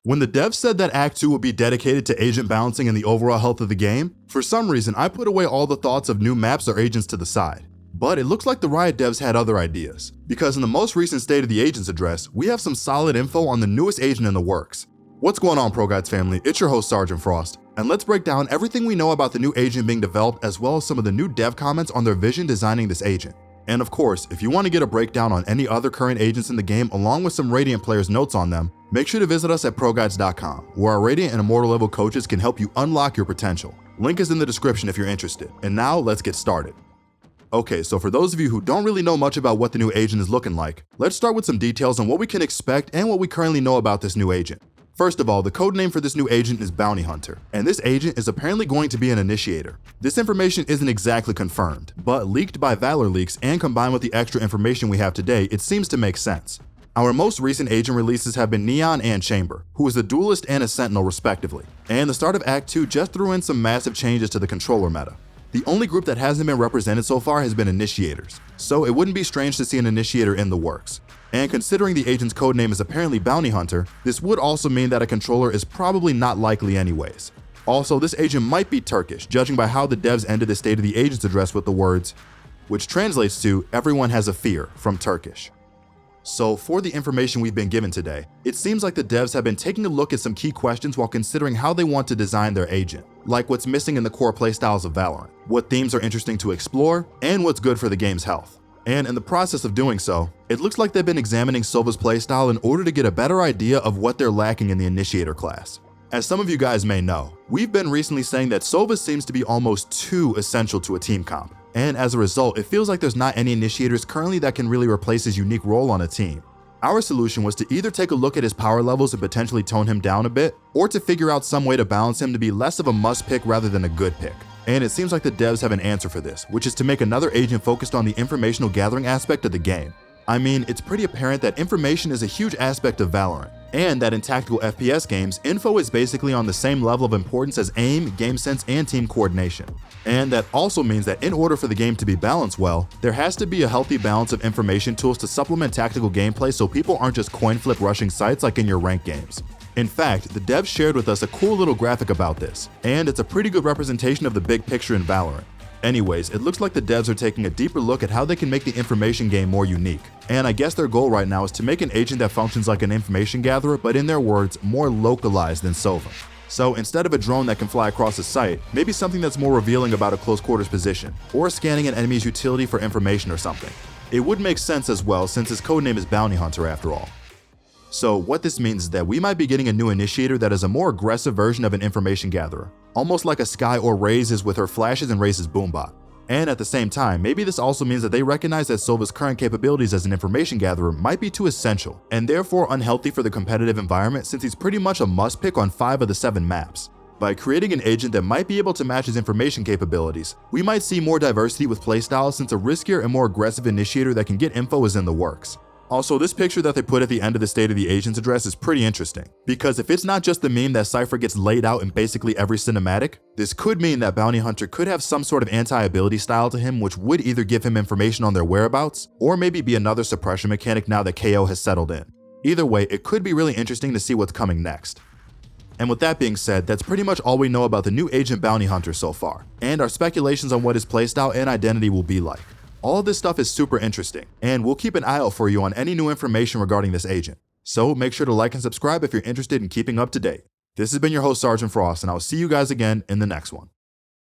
When the devs said that Act 2 would be dedicated to agent balancing and the overall health of the game, for some reason I put away all the thoughts of new maps or agents to the side. But it looks like the Riot devs had other ideas, because in the most recent State of the Agents address, we have some solid info on the newest agent in the works. What's going on, ProGuides family? It's your host Sergeant Frost, and let's break down everything we know about the new agent being developed as well as some of the new dev comments on their vision designing this agent. And of course, if you want to get a breakdown on any other current agents in the game along with some Radiant players' notes on them, make sure to visit us at ProGuides.com, where our Radiant and Immortal level coaches can help you unlock your potential. Link is in the description if you're interested. And now let's get started. Okay, so for those of you who don't really know much about what the new agent is looking like, let's start with some details on what we can expect and what we currently know about this new agent. First of all, the codename for this new agent is Bounty Hunter, and this agent is apparently going to be an initiator. This information isn't exactly confirmed, but leaked by Valor leaks and combined with the extra information we have today, it seems to make sense. Our most recent agent releases have been Neon and Chamber, who is a duelist and a sentinel respectively, and the start of Act 2 just threw in some massive changes to the controller meta. The only group that hasn't been represented so far has been initiators, so it wouldn't be strange to see an initiator in the works. And considering the agent's codename is apparently Bounty Hunter, this would also mean that a controller is probably not likely anyways. Also, this agent might be Turkish, judging by how the devs ended the State of the Agents address with the words, which translates to "everyone has a fear" from Turkish. So for the information we've been given today, it seems like the devs have been taking a look at some key questions while considering how they want to design their agent, like what's missing in the core playstyles of Valorant, what themes are interesting to explore, and what's good for the game's health. And in the process of doing so, it looks like they've been examining Sova's playstyle in order to get a better idea of what they're lacking in the Initiator class. As some of you guys may know, we've been recently saying that Sova seems to be almost too essential to a team comp, and as a result, it feels like there's not any initiators currently that can really replace his unique role on a team. Our solution was to either take a look at his power levels and potentially tone him down a bit, or to figure out some way to balance him to be less of a must pick rather than a good pick. And it seems like the devs have an answer for this, which is to make another agent focused on the informational gathering aspect of the game. I mean, it's pretty apparent that information is a huge aspect of Valorant, and that in tactical FPS games, info is basically on the same level of importance as aim, game sense, and team coordination. And that also means that in order for the game to be balanced well, there has to be a healthy balance of information tools to supplement tactical gameplay so people aren't just coin flip rushing sites like in your ranked games. In fact, the devs shared with us a cool little graphic about this, and it's a pretty good representation of the big picture in Valorant. Anyways, it looks like the devs are taking a deeper look at how they can make the information game more unique. And I guess their goal right now is to make an agent that functions like an information gatherer, but in their words, more localized than Sova. So instead of a drone that can fly across a site, maybe something that's more revealing about a close quarters position, or scanning an enemy's utility for information or something. It would make sense as well since his codename is Bounty Hunter after all. So what this means is that we might be getting a new initiator that is a more aggressive version of an information gatherer, almost like a Sky or Raze is with her flashes and Raze's boombot. And at the same time, maybe this also means that they recognize that Sova's current capabilities as an information gatherer might be too essential, and therefore unhealthy for the competitive environment since he's pretty much a must pick on 5 of the 7 maps. By creating an agent that might be able to match his information capabilities, we might see more diversity with playstyles since a riskier and more aggressive initiator that can get info is in the works. Also, this picture that they put at the end of the State of the Agents address is pretty interesting, because if it's not just the meme that Cypher gets laid out in basically every cinematic, this could mean that Bounty Hunter could have some sort of anti-ability style to him which would either give him information on their whereabouts, or maybe be another suppression mechanic now that KO has settled in. Either way, it could be really interesting to see what's coming next. And with that being said, that's pretty much all we know about the new agent Bounty Hunter so far, and our speculations on what his playstyle and identity will be like. All of this stuff is super interesting, and we'll keep an eye out for you on any new information regarding this agent. So make sure to like and subscribe if you're interested in keeping up to date. This has been your host Sergeant Frost, and I'll see you guys again in the next one.